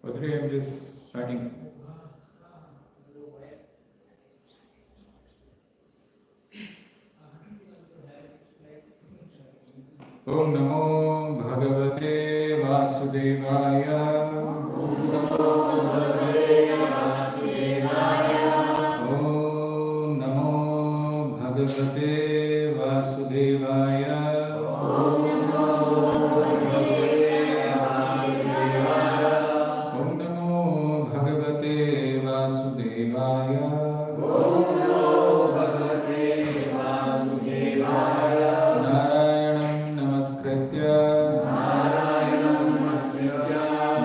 Today I'm just starting. Om Namo Bhagavate Vasudevaya. Om Namo Bhagavate Vasudevaya. Om Namo Bhagavate Vasudevaya. Om Namo Bhagavate Vasudevaya. Om Namo Bhagavate Vasudevaya. Om Namo Bhagavate Vasudevaya. Narayanam Namaskritya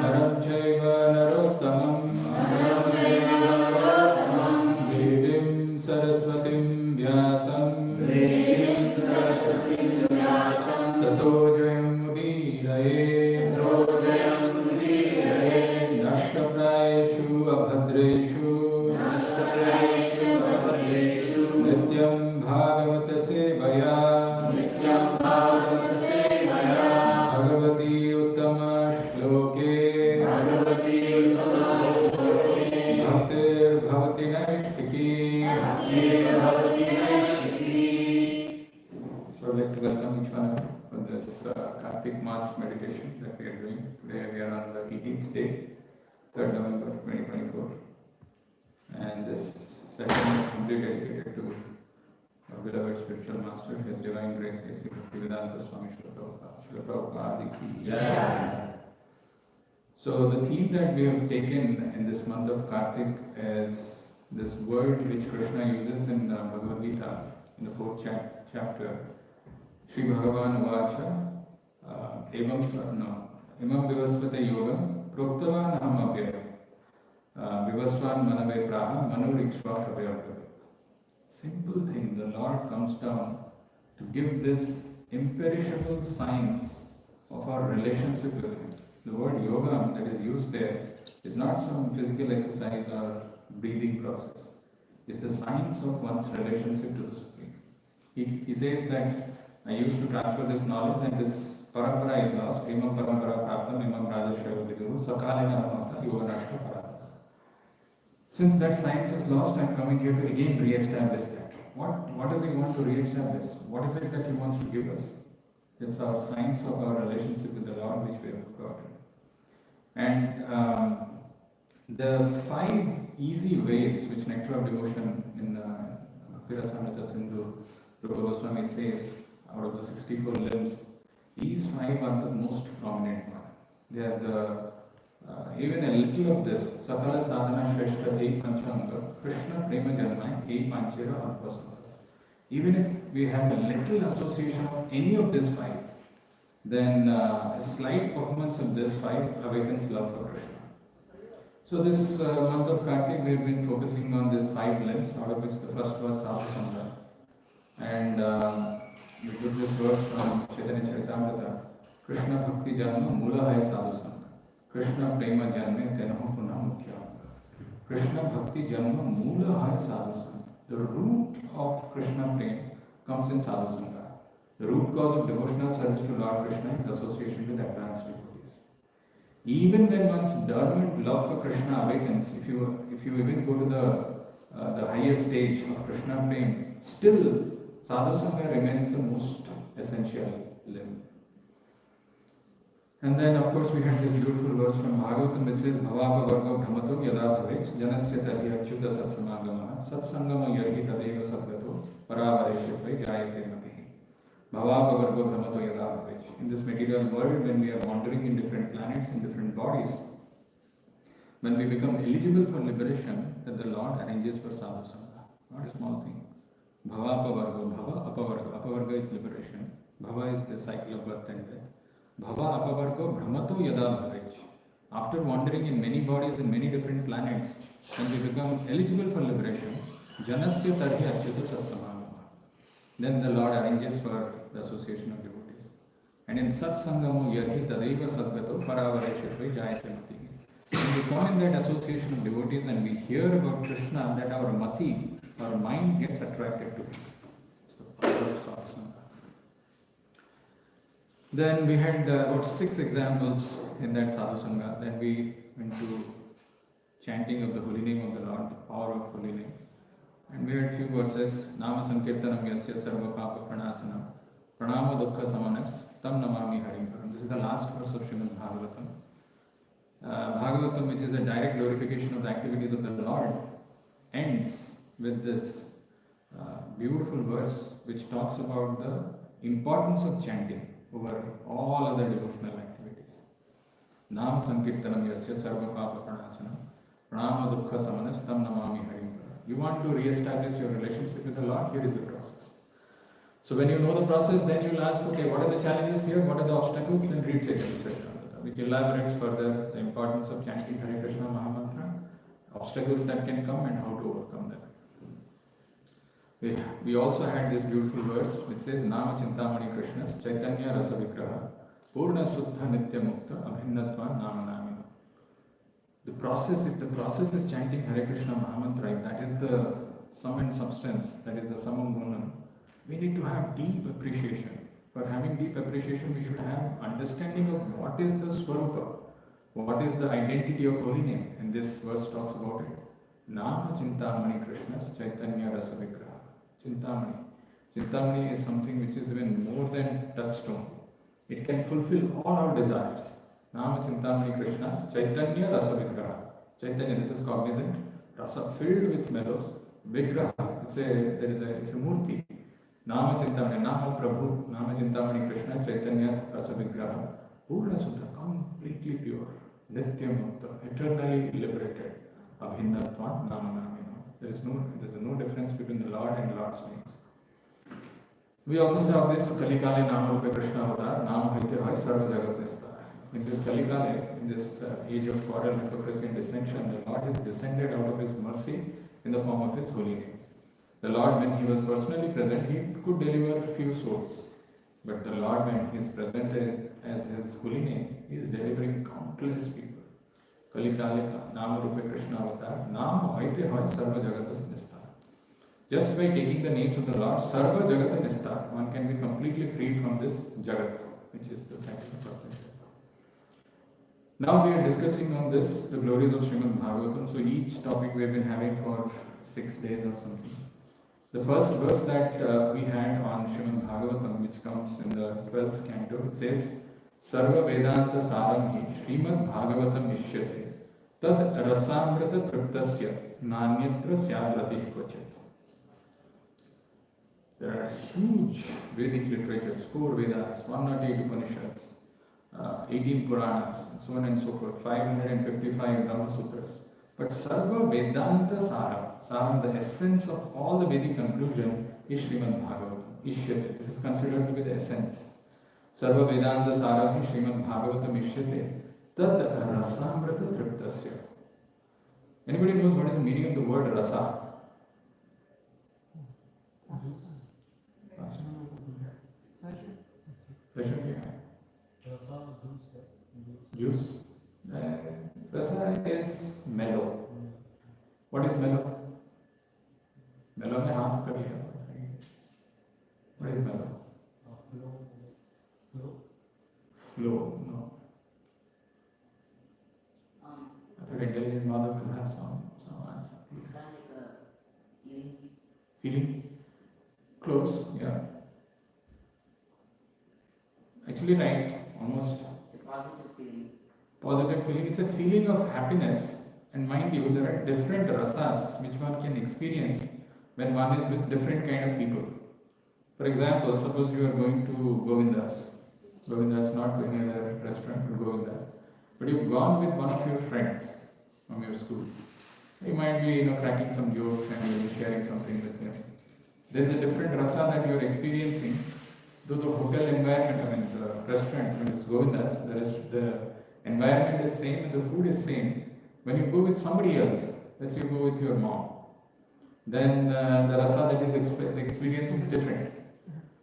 Naram Chaiva Narottamam Devim Saraswatim Vyasam Tato Jayam Mudiraye Nashtaprayeshu Abhadreshu Nityam Bhagavata Sevaya Bhagavati Uttama Shloke Bhaktir Bhavati Naishtiki. So I'd like to welcome each one for this Kartik Mass meditation that we are doing. Today we are on the 18th day, 3rd November 2024. And this session is simply dedicated to our beloved spiritual master, His Divine Grace, A.C. Bhaktivedanta Swami Srila Prabhupada Ki Jai. So the theme that we have taken in this month of Kartik is this word which Krishna uses in Bhagavata in the 4th chapter. Shri Bhagavan Vacha Imam Vivasvate Yoga Proktavan Aham Abhyaya Vivasvan Manave Praha Manu Rikshva Kavya. Simple thing, the Lord comes down to give this imperishable science of our relationship with Him. The word yoga that is used there is not some physical exercise or breathing process. It's the science of one's relationship to the Supreme. He says that I used to transfer this knowledge and this parampara is lost. Imam parampara praptam imam rajashaya viduru sakalena hamata yoga nashta parata. Since that science is lost, I am coming here to again re-establish that. What does He want to re-establish? What is it that He wants to give us? It's our science of our relationship with the Lord which we have forgotten. And the 5 easy ways which Nectar of Devotion in Bhakti-rasamrita Sindhu, Rupa Goswami says, out of the 64 limbs, these 5 are the most prominent one. They are the even a little of this, Sakala Sadhana Shrestha Ek Panchanga, Krishna Prema Janma Ek Panchera Alpasanga. Even if we have a little association of any of these 5, then a slight performance of this 5 awakens love for Krishna. So this month of Kartik, we have been focusing on these 5 limbs, out of which the first was Sadhu Sangha. And we took this verse from Chaitanya Charitamrita, Krishna Bhakti Janma Mula Hai Sadhu Sangha. Krishna Prema Janme Tenaho Puna Mukhya. Krishna Bhakti Janma Mula Hai Sadhu Sangha. The root of Krishna Prema comes in Sadhu Sangha. The root cause of devotional service to Lord Krishna is association with advanced devotees. Even when one's dormant love for Krishna awakens, if you even go to the highest stage of Krishna Prema, still Sadhu Sangha remains the most essential limb. And then, of course, we had this beautiful verse from Bhagavata which says, Bhavapa Vargo Brahmato Yada Bhavech Janasya Tarhi Achyuta Satsamagama Satsangama Yarhi Tadeva Sadgato Paravareshyatve Jayate Matihi. Bhavapa Vargo Brahmato Yada Bhavech. In this material world, when we are wandering in different planets, in different bodies, when we become eligible for liberation, that the Lord arranges for Sadhu Sangha. Not a small thing. Bhavapa Vargo, Bhava Apavarga. Apavarga is liberation. Bhava is the cycle of birth and death. Bhava apavargo brahmato yada bhavech. After wandering in many bodies in many different planets, when we become eligible for liberation, janasya tarhi achyuta satsamagama. Then the Lord arranges for the association of devotees. And in satsangamo yarhi tadeva sadgato paravareshyatve jayate mati. When we come in that association of devotees and we hear about Krishna, that our mati, our mind gets attracted to Him. It's the power of satsanga. Then we had about 6 examples in that sadhu sangha. Then we went to chanting of the holy name of the Lord, the power of holy name. And we had few verses. Nama sankirtanam yasya sarva papa pranasanam pranama dukkha samanas tam namami harim param. This is the last verse of Srimad Bhagavatam. Bhagavatam, which is a direct glorification of the activities of the Lord, ends with this beautiful verse which talks about the importance of chanting over all other devotional activities. Nama sankirtanam yasya sarva papa pranasanam pranama dukkha samanas tam namami harim param. You want to re-establish your relationship with the Lord? Here is the process. So when you know the process, then you will ask, okay, what are the challenges here? What are the obstacles? Then read Chaitanya Charitamrita, which elaborates further the importance of chanting Hare Krishna Mahamantra, obstacles that can come and how to overcome them. We also had this beautiful verse which says, Nama Chintamani Krishnas Chaitanya Rasa Vigraha Purna Suddha Nitya Mukta Abhinnatva Nama Namina. The process, if the process is chanting Hare Krishna Mahamantra, that is the sum and substance, that is the summum bonum, we need to have deep appreciation. For having deep appreciation, we should have understanding of what is the Swarupa, what is the identity of holy name, and this verse talks about it. Nama Chintamani Krishnas Chaitanya Rasa Vigraha. Chintamani. Chintamani is something which is even more than touchstone. It can fulfill all our desires. Nama Chintamani Krishnas Chaitanya Rasa Vigraha. Chaitanya, this is cognizant. Rasa, filled with mellows. Vigraha, it's a murti. Nama Chintamani, Nama Prabhu, Nama Chintamani Krishna Chaitanya Rasa Vigraha. Purna Sutta, completely pure. Nitya Mukta, eternally liberated. Abhinnatva Nama Namina. There is no difference between the Lord and Lord's names. We also saw this Kalikale Nama Rupa Krishna Avatar, Nama Haitya Hai Sarva Jagat Nistar. In this Kalikale, in this age of quarrel, hypocrisy and dissension, the Lord has descended out of His mercy in the form of His holy name. The Lord, when He was personally present, He could deliver few souls. But the Lord, when He is present as His holy name, He is delivering countless people. Kalikalika, Nama Rupa Krishna Avatar, Nama Aite Hoy Sarva Jagatas Nistar. Just by taking the names of the Lord, Sarva Jagata Nistar, one can be completely freed from this Jagat, which is the cycle of birth and death. Now we are discussing on this, the glories of Srimad Bhagavatam. So each topic we have been having for 6 days or something. The first verse that we had on Srimad Bhagavatam, which comes in the 12th canto, it says, Sarva Vedanta Saramhi Srimad Bhagavatam Ishyate Tad Rasamrita Triptasya Nanyatra Syadratih Kvachat. There are huge Vedic literatures, 4 Vedas, 108 Upanishads, 18 Puranas, so on and so forth, 555 Brahma Sutras. But Sarva Vedanta Saram, the essence of all the Vedic conclusion is Srimad Bhagavatam. Ishyate. This is considered to be the essence. Sarva Vedanta Saram Srimad Bhagavatam Ishyate Tad Rasamrita Triptasya. Anybody knows what is the meaning of the word rasa? Pleasure. Juice. Rasa is mellow. What is mellow? Mellow mein haath kar liya. What is mellow? Flow, no. I think intelligent mother will have some answer. It's kind of like a feeling. Feeling? Close, yeah. Actually, right, almost. It's a positive feeling. Positive feeling. It's a feeling of happiness. And mind you, there are different rasas which one can experience when one is with different kind of people. For example, suppose you are going to Govindas. Govindas, not to any other restaurant, but Govindas. But you've gone with one of your friends from your school. You might be, cracking some jokes and maybe sharing something with him. There's a different rasa that you're experiencing. Though the hotel environment, the restaurant, when it's Govindas, the environment is same and the food is same. When you go with somebody else, let's say you go with your mom, then the rasa that is the experience is different.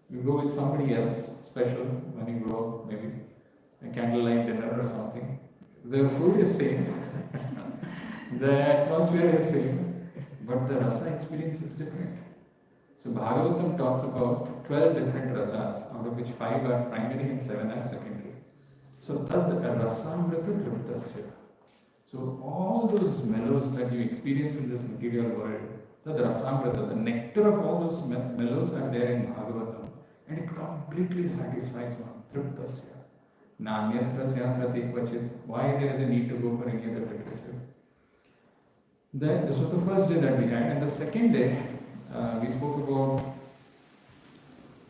You go with somebody else, special, when you go maybe a candlelight dinner or something. The food is same, the atmosphere is same, but the rasa experience is different. So Bhagavatam talks about 12 different rasas, out of which 5 are primary and 7 are secondary. So tad rasamrita driptasya. So all those mellows that you experience in this material world, tad rasamrita, the nectar of all those mellows are there in Bhagavatam, and it completely satisfies one. Driptasya. Nanyatra syatrati kvachit. Why there is a need to go for any other literature? This was the first day that we had, and the second day we spoke about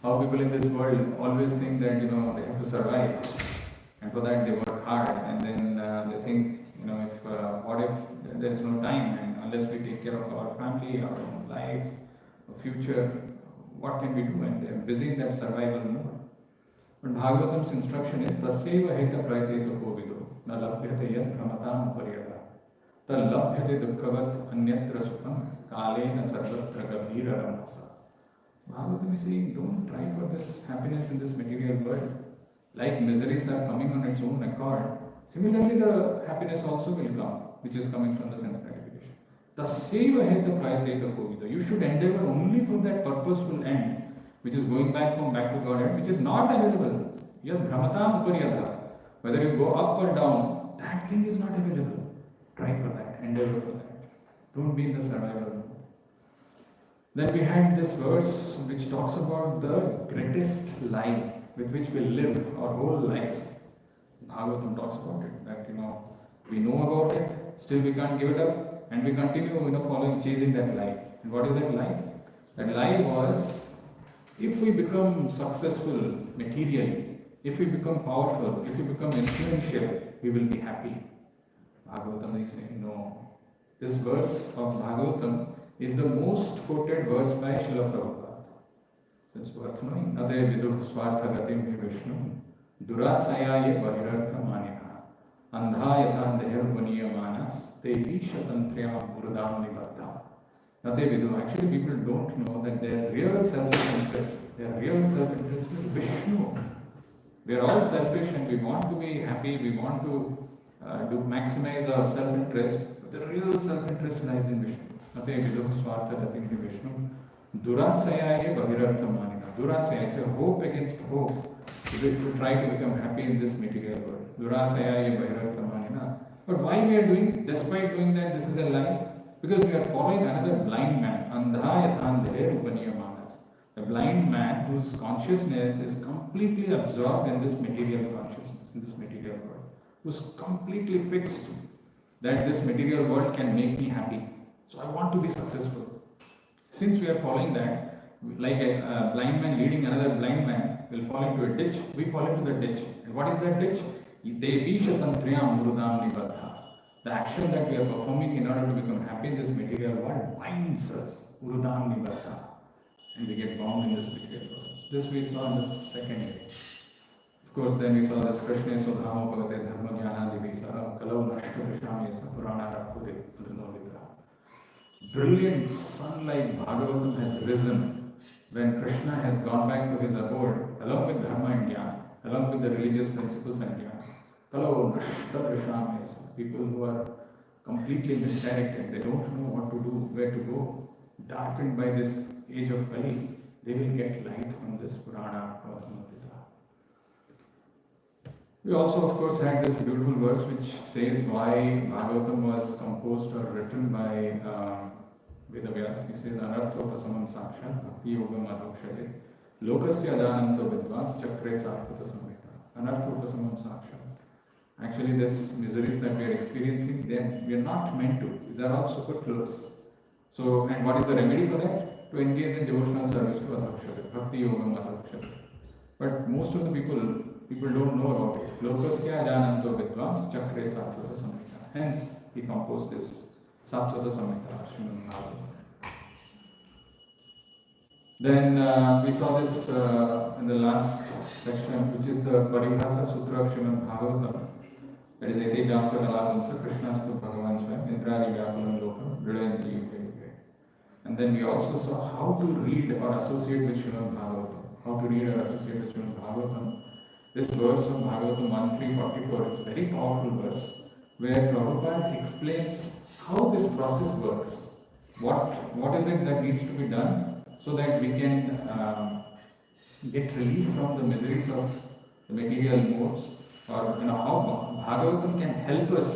how people in this world always think that they have to survive, and for that they work hard, and then they think if what if there is no time, and unless we take care of our family, our own life, our future, what can we do? And they are busy in that survival mode. But Bhagavatam's instruction is tasyeva heta prayateta kovido na labhyate yad brahmatam uparyada tal labhyate dukkhavat anyatra sukham kalena sarvatra gabhira ramasa. Bhagavatam is saying, don't try for this happiness in this material world. Like miseries are coming on its own accord, similarly the happiness also will come, which is coming from the sense gratification. Tasyeva heta prayateta kovido. You should endeavor only for that purposeful end, which is going back to Godhead, which is not available. Yad brahmatam uparyada. Whether you go up or down, that thing is not available. Try for that, endeavor for that. Don't be in the survival mode. Then we had this verse which talks about the greatest lie with which we live our whole life. Bhagavatam talks about it, that we know about it, still we can't give it up, and we continue following, chasing that lie. And what is that lie? That lie was, if we become successful materially, if we become powerful, if we become influential, we will be happy. Bhagavatam is saying, no. This verse of Bhagavatam is the most quoted verse by Srila Prabhupada. So it's worth knowing. Nade vidur swartha gatim hi Vishnu durasayaye bahirartha manina andha yatha dehar manas te vishatantriyam urudam nibaddha. Nade vidur. Actually, people don't know that their real self-interest is Vishnu. We are all selfish and we want to be happy, we want to maximize our self-interest, but the real self-interest lies in Vishnu. Nate viduh swartha gatim hi Vishnu durasayaye bahirartha manina. Durasaya, it's a hope against hope to try to become happy in this material world. Durasayaye bahirartha manina. But why we are doing, despite doing that, this is a lie? Because we are following another blind man. Andha yathan dhere manas. A blind man whose consciousness is completely absorbed in this material consciousness, in this material world, who's completely fixed that this material world can make me happy. So I want to be successful. Since we are following that, like a blind man leading another blind man will fall into a ditch, we fall into the ditch. And what is that ditch? The action that we are performing in order to become happy in this material world binds us. Urudam nibaddha. And we get bound in this material world. This we saw in the second day. Of course, then we saw this Krishna Sodhamo Bhagavate Dharma Jnana Divisa Kalau Nashta Vishamesa Purana Rakude Adrinolitra. Brilliant sun like Bhagavatam has risen when Krishna has gone back to his abode along with Dharma and Jnana, along with the religious principles and Jnana. Kalau Nashta Vishamesa. People who are completely misdirected, they don't know what to do, where to go, darkened by this age of Kali, they will get light from this Purana or Dhammapada. We also, of course, had this beautiful verse which says why Bhagavatam was composed or written by Vedavyas. He says, Anarthopasamam sakshat bhakti yogam adhokshade lokasya adananto vidvans chakre sarpata samhita. Anarthopasamam sakshat. Actually, this miseries that we are experiencing, then we are not meant to. These are all superfluous. So, and what is the remedy for that? To engage in devotional service to Adhokshade, Bhakti Yogam Adhokshade. But most of the people don't know about it. Lokasya Jananto Vidvams Chakre Saptata Samhita. Hence, he composed this Saptata Samhita, Srimad Bhagavatam. Then we saw this in the last section, which is the Paribhasa Sutra of Srimad Bhagavatam. That is Ete Jamsa Dalapamsa Krishnastu Bhagavan Swam Nidrani Vyakulam Lokam Vridayanti Yuge Yuge. And then we also saw how to read or associate with Srimad Bhagavatam. How to read or associate with Srimad Bhagavatam. This verse of Bhagavatam 1.3.44 is a very powerful verse where Prabhupada explains how this process works. What is it that needs to be done so that we can get relief from the miseries of the material modes, or how Bhagavatam can help us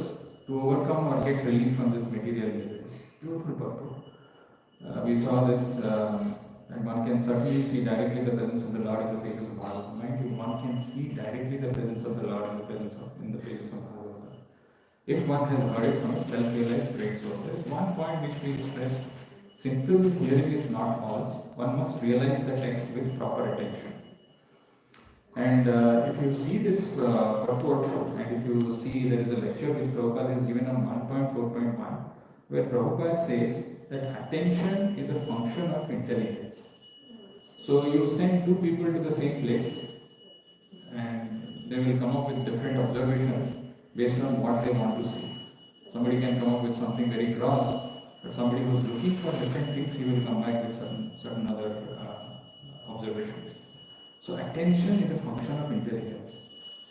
to overcome or get relief from this material miseries. Beautiful purport. We saw this, and one can certainly see directly the presence of the Lord in the pages of Bhagavatam. Mind you, one can see directly the presence of the Lord in the pages of Bhagavatam. If one has heard it from a self-realized great soul. There is one point which we stressed: simple hearing is not all. One must realize the text with proper attention. And if you see this purport, and if you see there is a lecture which Prabhupada has given on 1.4.1, where Prabhupada says that attention is a function of intelligence. So you send two people to the same place, and they will come up with different observations based on what they want to see. Somebody can come up with something very gross, but somebody who is looking for different things, he will come back with certain other observations. So attention is a function of intelligence.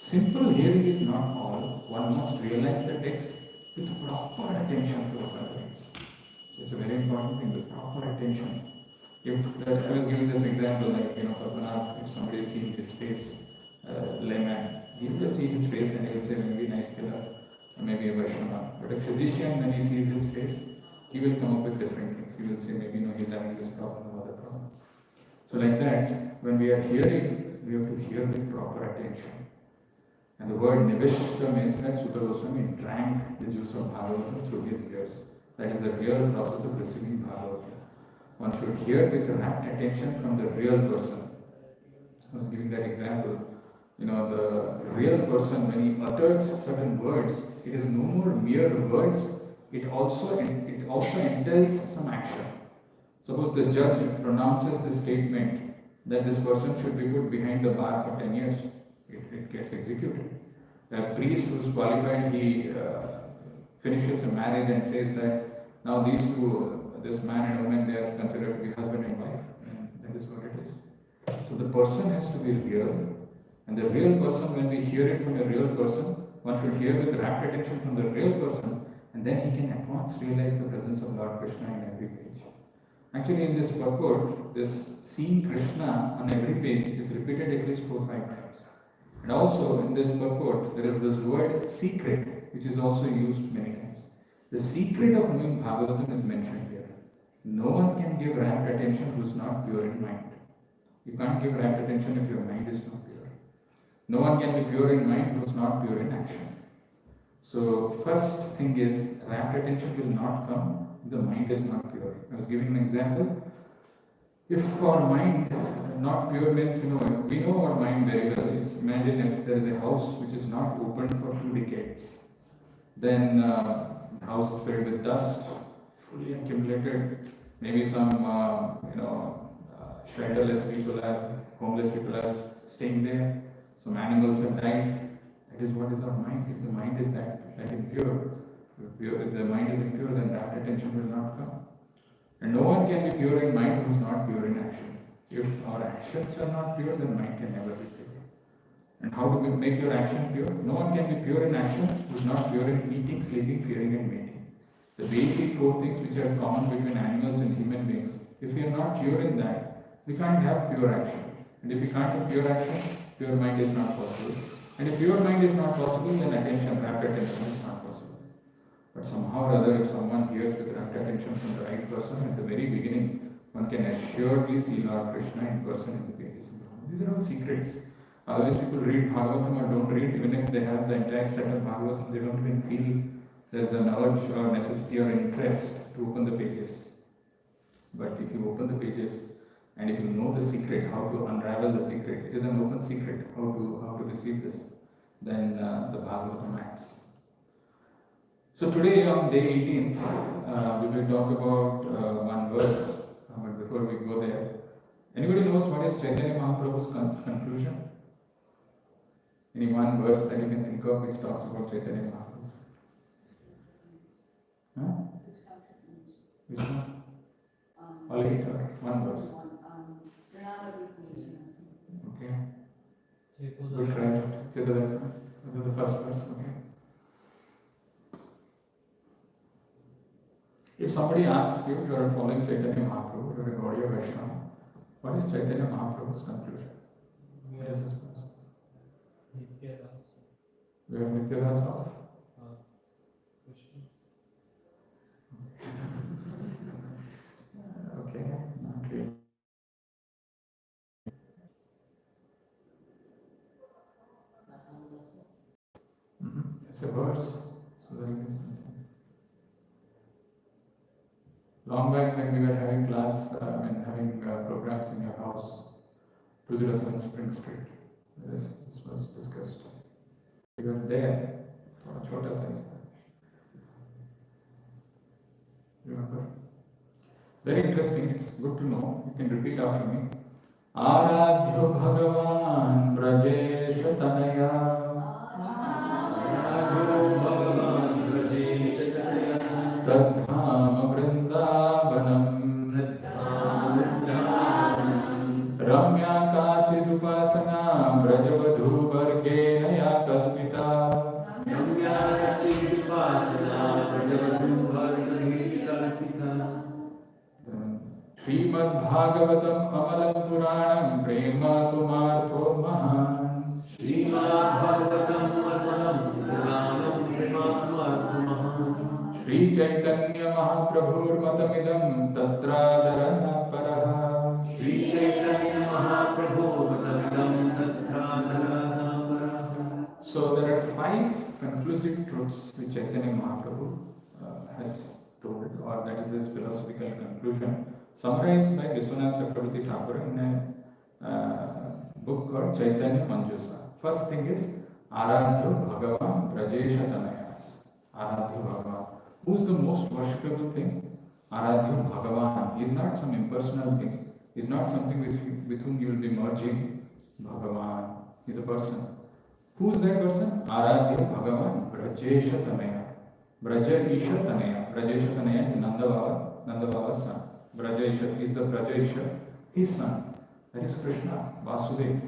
Simple hearing is not all. One must realize the text with proper attention to other things. So it's a very important thing, with proper attention. If I was giving this example, like Padmanath, if somebody is seeing his face, layman, he will just see his face and he will say maybe nice killer, or maybe a Vaishnava. But a physician, when he sees his face, he will come up with different things. He will say maybe he's having this problem or other problem. So like that, when we are hearing, we have to hear with proper attention. And the word Nivishta means that Sutta Goswami drank the juice of Bhagavata through his ears. That is the real process of receiving Bhagavata. One should hear with rapt attention from the real person. I was giving that example. The real person, when he utters certain words, it is no more mere words, it also entails some action. Suppose the judge pronounces the statement that this person should be put behind the bar for 10 years. It gets executed. A priest who is qualified, he finishes a marriage and says that now these two, this man and woman, they are considered to be husband and wife. And that is what it is. So the person has to be real. And the real person, when we hear it from a real person, one should hear with rapt attention from the real person, and then he can at once realize the presence of Lord Krishna in every page. Actually, in this purport, this seeing Krishna on every page is repeated at least 4 or 5 times. And also in this purport, there is this word secret, which is also used many times. The secret of knowing Bhagavatam is mentioned here. No one can give rapt attention who is not pure in mind. You can't give rapt attention if your mind is not pure. No one can be pure in mind who is not pure in action. So first thing is, rapt attention will not come if the mind is not pure. I was giving an example. If our mind not pure means, we know our mind very well. Imagine if there is a house which is not opened for 2 decades. Then the house is filled with dust, fully accumulated. Maybe some, shelterless people homeless people are staying there. Some animals have died. That is what is our mind. If the mind is that impure, if the mind is impure, then rapt attention will not come. And no one can be pure in mind who is not pure in action. If our actions are not pure, then mind can never be pure. And how do we make your action pure? No one can be pure in action who is not pure in eating, sleeping, fearing, and mating. The basic 4 things which are common between animals and human beings. If we are not pure in that, we can't have pure action. And if we can't have pure action, pure mind is not possible. And if pure mind is not possible, then attention, rapt attention is not possible. But somehow or other, if someone hears with rapt attention from the right person at the very beginning, one can assuredly see Lord Krishna in person in the pages of Bhagavatam. These are all secrets. Otherwise, people read Bhagavatam or don't read, even if they have the entire set of Bhagavatam, they don't even feel there's an urge or necessity or interest to open the pages. But if you open the pages, and if you know the secret, how to unravel the secret, it is an open secret, how to receive this, then the Bhagavatam acts. So today on day 18th, we will talk about one verse, but before we go there, anybody knows what is Chaitanya Mahaprabhu's conclusion? Any one verse that you can think of which talks about Chaitanya Mahaprabhu? Which one? All 8 or one verse? Okay. Good try. The first verse. Okay. If somebody asks you, you are following Chaitanya Mahaprabhu, you are a Gaudiya Vaishnava, What is Chaitanya Mahaprabhu's conclusion? We What are is his conclusion? Nitya Rasa, We are Nityadas of Krishna. okay, not really. Dasa. It's a verse. So there is something. Long back when we were having class, having programs in your house, 207 Spring Street, this was discussed. We were there for a chota size. Remember? Very interesting. It's good to know. You can repeat after me. Aradhyo Bhagavan Brajesh Tanaya Tadhama Vrindavanam Ramya Kachidupasana Brajavadhu Vargena Ya Kalpita Srimad Bhagavatam Amalam Puranam Prema Kumartho Mahan Shri Chaitanya Mahaprabhur Matamidam Tatradarana Paraha So there are 5 conclusive truths which Chaitanya Mahaprabhu has told, or that is his philosophical conclusion, summarized by Vishwanath Chakravarti Thakur in a book called Chaitanya Manjusa. First thing is Aradhyo Bhagavan Rajesha Tanayas. Aradhyo Bhagavan. Who is the most worshipable thing? Aradhyo Bhagavan. He is not some impersonal thing. He is not something with whom you will be merging. Bhagavan. He is a person. Who is that person? Aradhya Bhagavan Brajesha Tanaya. Braja Isha Tanaya. Brajesha Tanaya is Nanda Baba's son. Braja Isha is the Braja Isha, his son. That is Krishna, Vasudeva.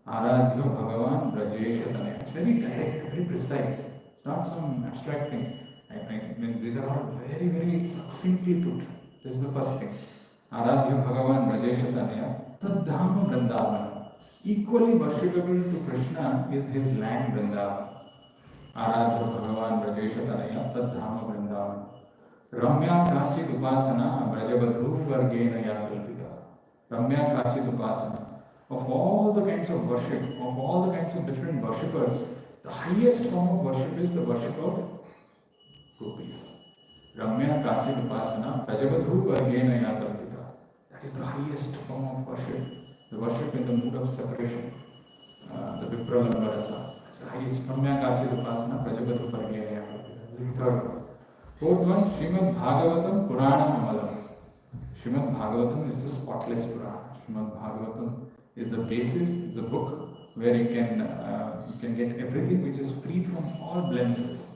Aradhya Bhagavan Brajesha Tanaya. It's very direct, very precise. It's not some abstract thing. I mean, these are all very, very succinctly put. This is the first thing. Aradhya Bhagavan Brajesha Tanaya. Tadhama Vrindavana. Equally worshipable to Krishna is his land Vrindavan. Aradhya Bhagavan Brajesha Tanaya. Tadhama Vrindavana. Ramya Kachid Upasana Brajavadhu Vargena Ya Kalpita. Ramya Kachid Upasana. Of all the kinds of worship, of all the kinds of different worshippers, the highest form of worship is the worship of gopis. Ramya Kachid Upasana Brajavadhu Vargena Ya Kalpita. That is the highest form of worship. The worship in the mood of separation. The Vipralambha Rasa. It's the highest. Ramya Kachid Upasana Brajavadhu Vargena Ya Kalpita. This is the third one. Fourth one, Srimad Bhagavatam Puranam Amalam. Srimad Bhagavatam is the spotless Purana. Srimad Bhagavatam is the basis, is the book where you can get everything which is free from all blemishes.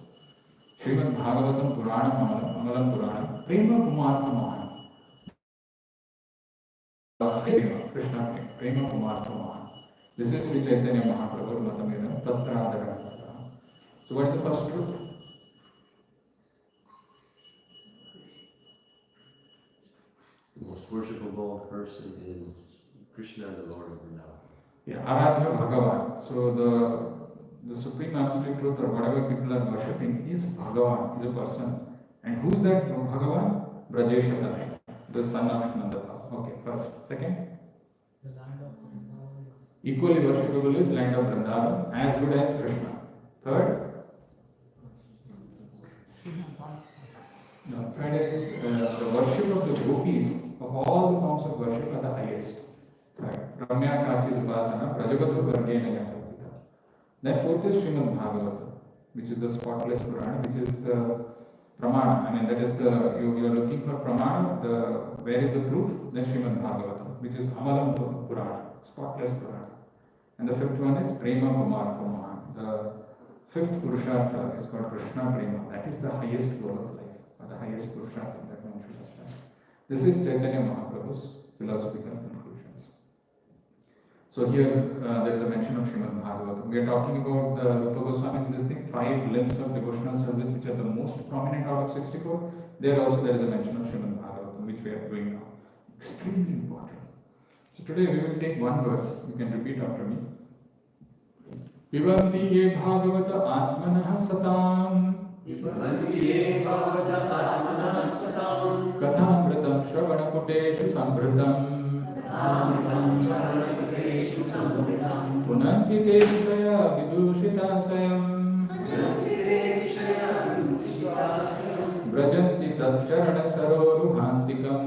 Srimad Bhagavatam Puranam Amalam Puranam Prema Kumartha Mahan. Krishna Prema Kumartha Mahan. This is Sri Chaitanya Mahaprabhu Matamidam Tatradarana. So what is the first truth? The most worshipable person is Krishna, the Lord of Vrindavan. Yeah, Aradhya Bhagavan. So the supreme absolute truth or whatever people are worshipping is Bhagavan, is a person. And who's that Bhagavan? Brajesha Tanaya, the son of Nanda. Okay, first. Second? The land of Vrindavan is Equally worshipable is land of Vrindavan, as good as Krishna. Third? No, third is the worship of the gopis, of all the forms of worship, are the highest. Right. Ramya Kachid Upasana, Prajapati Vargena Yakalpita. Then fourth is Srimad Bhagavata, which is the spotless Purana, which is the Pramana. I mean, that is the, you are looking for Pramana, where is the proof? Then Srimad Bhagavata, which is Amalam Purana, spotless Purana. And the fifth one is Prema Kumartha Mahan. The fifth Purushartha is called Krishna Prema. That is the highest goal of life, or the highest Purushartha that one should aspire. This is Chaitanya Mahaprabhu's philosophical conclusions. So here there is a mention of Srimad Bhagavatam. We are talking about the Rupa Goswami's this thing, 5 limbs of devotional service which are the most prominent out of 64. There also there is a mention of Srimad Bhagavatam which we are doing now. Extremely important. So today we will take one verse. You can repeat after me. Pibanti ye Bhagavata Atmanah Satam Kathamritam Shravanaputeshu Sambritam Punanti te Vishaya Vidushitasayam Brajanti Tat Charana Saroruhantikam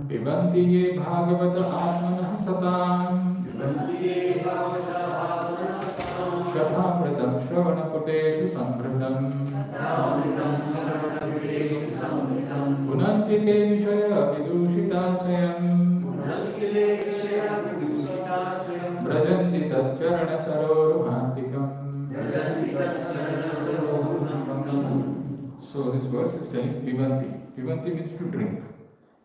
Pibanti ye Bhagavata Atmanah Satam Kathamritam Shravanaputeshu Sambritam Punanti te Vishaya Vidushitasayam Brajanti Tat Charana Saroruhantikam. So this verse is telling Pibanti. Pibanti means to drink.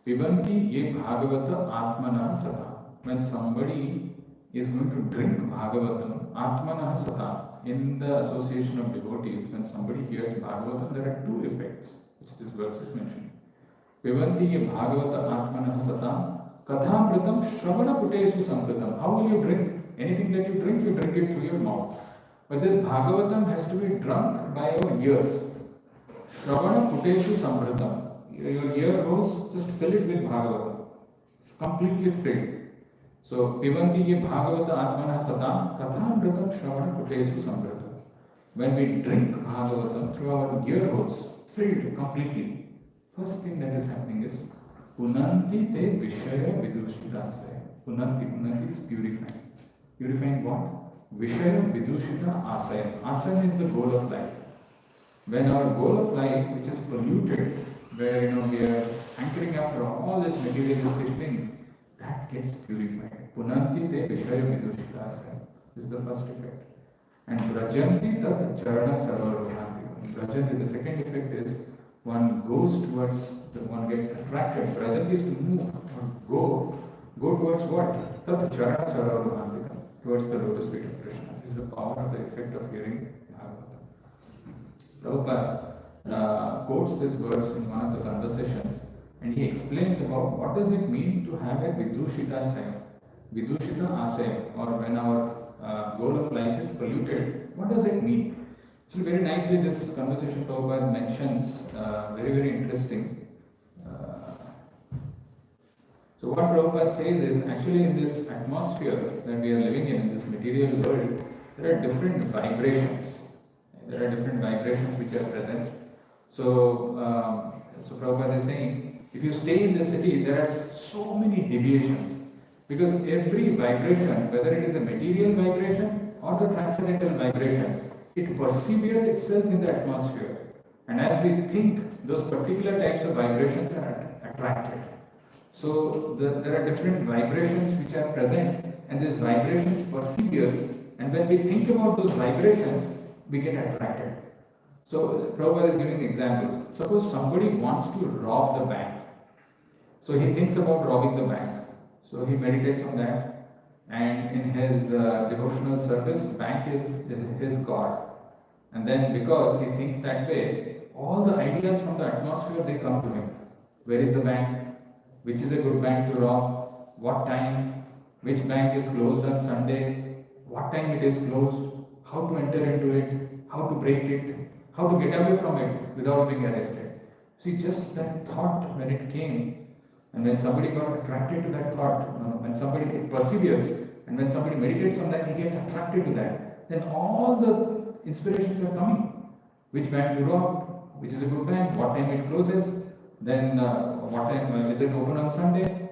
Pibanti ye Bhagavata Atmana Sata. When somebody is going to drink Bhagavatam, Atmana Sata, in the association of devotees, when somebody hears Bhagavatam, there are two effects which this verse is mentioning. Pibanti ye Bhagavata Atmana Sata. Kathamritam Shravana Puteshu Samritam. How will you drink? Anything that you drink it through your mouth. But this Bhagavatam has to be drunk by your ears. Shravana Puteshu Samritam. Your ear holes, just fill it with Bhagavatam. Completely filled. So, Pibanti ye Bhagavata Atmana Satam Kathamritam Shravana Puteshu Samritam. When we drink Bhagavatam through our ear holes, filled completely, first thing that is happening is Punanti te Vishaya Vidushita. Punanti is purifying. Purifying what? Vishaya Vidushita Asaya. Asaya is the goal of life. When our goal of life, which is polluted, where we are hankering after all these materialistic things, that gets purified. Punanti te Vishaya Vidushita Asaya. This is the first effect. And Brajanti tat Charana Sarvarohanti. Brajanti, the second effect is one goes towards, one gets attracted. Brajanti is to move or go towards what? Tat Charana Sarvarohanti. Towards the lotus feet of Krishna. This is the power of the effect of hearing Bhagavatam. Prabhupada quotes this verse in one of the conversations and he explains about what does it mean to have a Vidushita Asaya. Vidushita Asaya, or when our goal of life is polluted, what does it mean? So very nicely this conversation Prabhupada mentions, very interesting. So what Prabhupada says is, actually in this atmosphere that we are living in this material world, there are different vibrations. There are different vibrations which are present. So Prabhupada is saying, if you stay in the city, there are so many deviations. Because every vibration, whether it is a material vibration or the transcendental vibration, it perseveres itself in the atmosphere. And as we think, those particular types of vibrations are attracted. So there are different vibrations which are present and these vibrations perseveres, and when we think about those vibrations, we get attracted. So Prabhupada is giving an example. Suppose somebody wants to rob the bank. So he thinks about robbing the bank. So he meditates on that, and in his devotional service, bank is his God. And then because he thinks that way, all the ideas from the atmosphere, they come to him. Where is the bank? Which is a good bank to rob? What time? Which bank is closed on Sunday? What time it is closed? How to enter into it? How to break it? How to get away from it without being arrested? See, just that thought when it came, and when somebody got attracted to that thought, when somebody perseveres, and when somebody meditates on that, he gets attracted to that, then all the inspirations are coming. Which bank to rob? Which is a good bank? What time it closes? Then what time is it open on Sunday?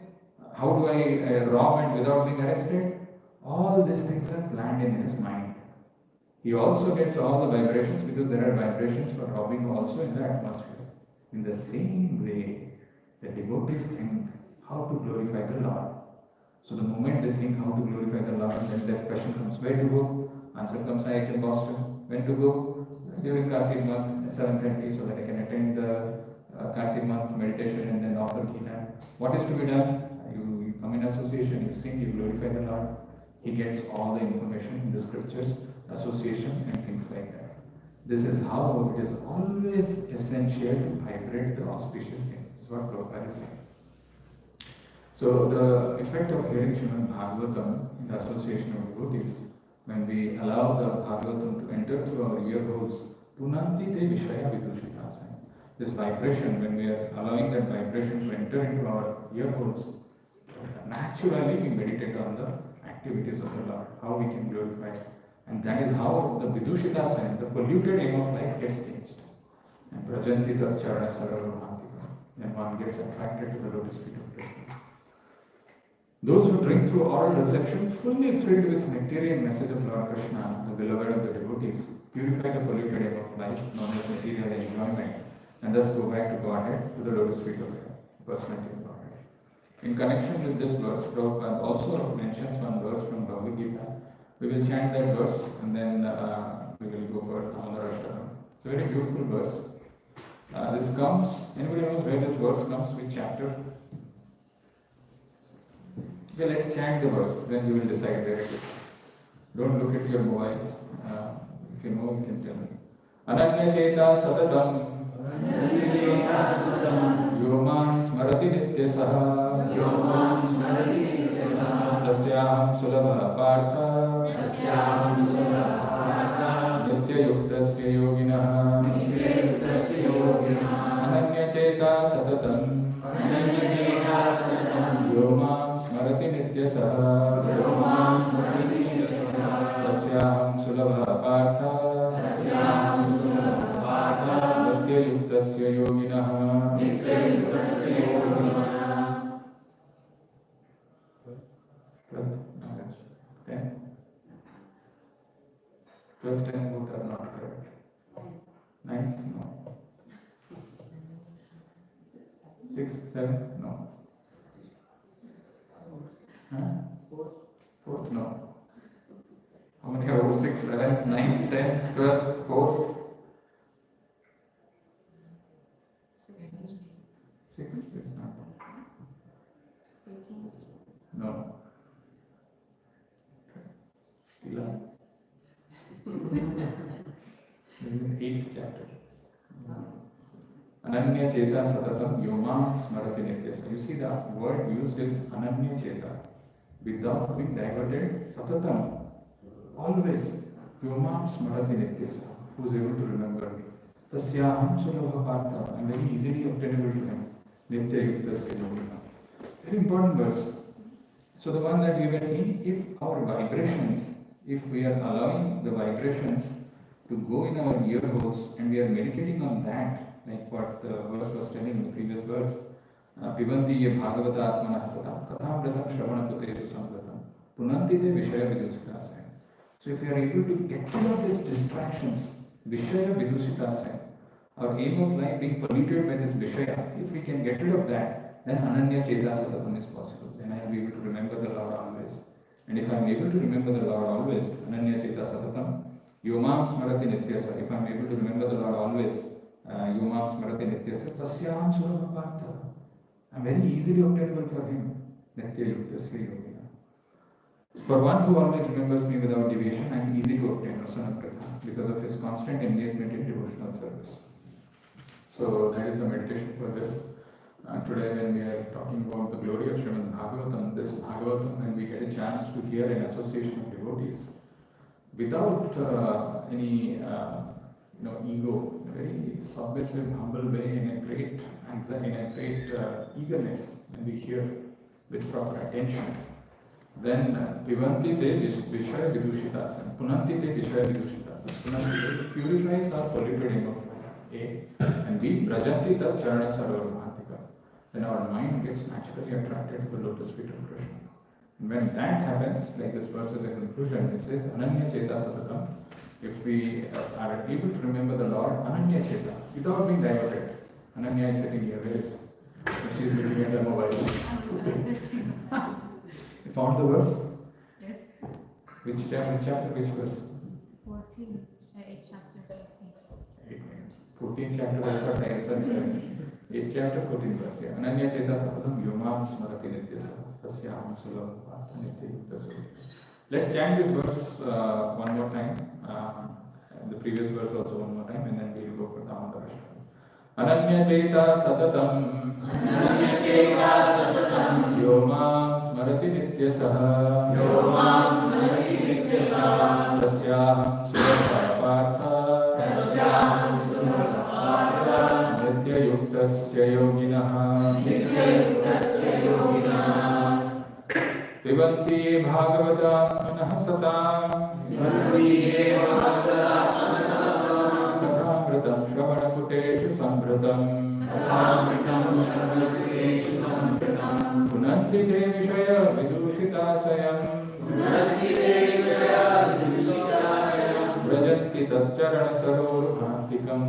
How do I rob and without being arrested? All these things are planned in his mind. He also gets all the vibrations because there are vibrations for robbing also in the atmosphere. In the same way, the devotees think how to glorify the Lord. So the moment they think how to glorify the Lord, then that question comes, where to go? Answer comes, IHF Boston. When to go? During Kartik month at 7:30 so that I can attend the Kartik month meditation and then offer Gita. What is to be done? You come in association, you sing, you glorify the Lord. He gets all the information in the scriptures, association and things like that. This is how it is always essential to vibrate the auspicious things. This is what Prabhupada is saying. So the effect of hearing Srimad Bhagavatam in the association of devotees, when we allow the Bhagavatam to enter through our ear holes, Punanti te Vishaya Vidushitasaya. This vibration, when we are allowing that vibration to enter into our ear holes, naturally we meditate on the activities of the Lord, how we can glorify. And that is how the Vidushitasaya, the polluted aim of life, gets changed. And Prajanti tat charana saravamantika. Then one gets attracted to the lotus feet of Krishna. Those who drink through oral reception, fully filled with nectarian message of Lord Krishna, the beloved of the devotees, purify the polluted aim of life, known as material enjoyment, and thus go back to Godhead, to the lotus feet of the personality of Godhead. In connection with this verse, Prabhupada also mentions one verse from Bhagavata. We will chant that verse and then we will go for Damodara Ashtakam. It's a very beautiful verse. This comes, anybody knows where this verse comes, which chapter? Okay, let's chant the verse, then you will decide where it is. Don't look at your mobiles. If you know, you can tell me. Ananya Cheta Satatam Yoman Smarati Nityasaha Tasyaham Sulabha Partha Nityayuktasya Yoginaha Ananya Cheta Satatam Yomam Smarati Nityasaha Tasyaham Sulabha Partha Nityayuktasya Yoginaha 12, 10 both are not correct. 9, no. 6, 7, no. Huh? 4th, no. How many are 6, 7, 9, 10, 12, 4? 6 is not. No. 11. This is the 8th chapter. Ananya Cheta Satatam Yomam Smarati Nityasa. You see the word used is Ananya Cheta. Without being diverted, Satatam. Always. Yomam Smarati Nityasa. Who is able to remember me. Tasyaham Sulabha Partha. I am very easily obtainable to him. Nitya Yuktasya Yogina. Very important verse. So the one that we were seeing, if our vibrations, if we are allowing the vibrations to go in our ear holes and we are meditating on that, like what the verse was telling in the previous verse, Pibanti ye Bhagavata Atmanah Satam Katham Vratam Shravana Putesu Samvratam Punanti te Vishaya Vidusitasaya. So if we are able to get rid of these distractions, Vishaya Vidusitasaya, our aim of life being polluted by this Vishaya, if we can get rid of that, then Ananya Cheta Satatam is possible. Then I will be able to remember the Lord always. And if I am able to remember the Lord always, Ananya Cheta Satatam, Yomam Smarati Nityasa, if I am able to remember the Lord always, Yomam Smarati Nityasa, Tasyaham Sulabha Partha. I am very easily obtainable for him. Nitya Yuktasya Yogina. For one who always remembers me without deviation, I am easy to obtain Rasanapratha because of his constant engagement in devotional service. So that is the meditation for this. Today when we are talking about the glory of Srimad Bhagavatam, this Bhagavatam, when we get a chance to hear an association of devotees, without any ego, in a very submissive, humble way, in a great anxiety, in a great eagerness, when we hear with proper attention, then Pivanti te Vishaya Vidushitasana, Punanti te Vishaya Vidushitasana, Punanti te purifies our polluted aim of life, and we Brajanti tat charana sarvamantika. Then our mind gets naturally attracted to the lotus feet of Krishna. And when that happens, like this verse is a conclusion, it says Ananya Cheta Satatam. If we are able to remember the Lord, Ananya Cheta, without being diverted. Ananya is sitting here, where is? She is looking at the mobile. You found the verse? Yes. Which chapter, which verse? 14, chapter 14. 14 chapter, that's what I said. 8th chapter, 14th verse. Yeah. Ananya Cheta Sapatam Yomam Smarati Nityasa Tasyaham Sulabha Nitya Yuktasya. Let's chant this verse one more time. The previous verse also one more time, and then we'll go for Damodara Ashtakam. अनन्यचेता सततम् यो मां स्मरति नित्यशः तस्याहं सुलभः पार्थ नित्ययुक्तस्य योगिनः पिबन्ति ये भागवतात्मनः सताम् कथामृतं श्रवणपुटेषु संभृतम् पुनन्ति ते विषय विदूषिताशयम् व्रजन्ति तच्चरणसरोरुहान्तिकम्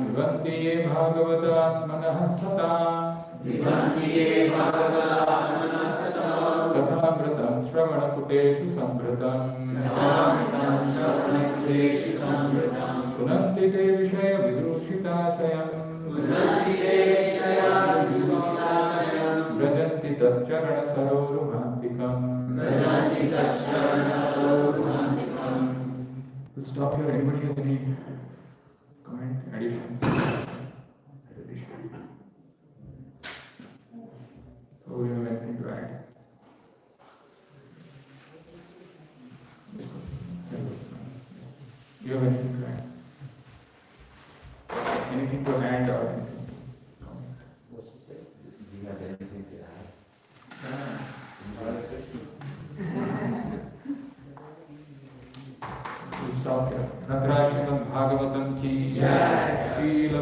पिबन्ति ये भागवतात्मनः सताम् कथामृतं श्रवणपुटेषु संभृतम् पुनन्ति ते विषय विदूषिताशयम् व्रजन्ति तच्चरणसरोरुहान्तिकम् We'll stop here. Anybody has any comment, additions? So we have anything to add? You have anything to add? Anything to add or anything? Do you have anything to add? We'll stop here. Natrashimad Bhagavatam ki jai. Srila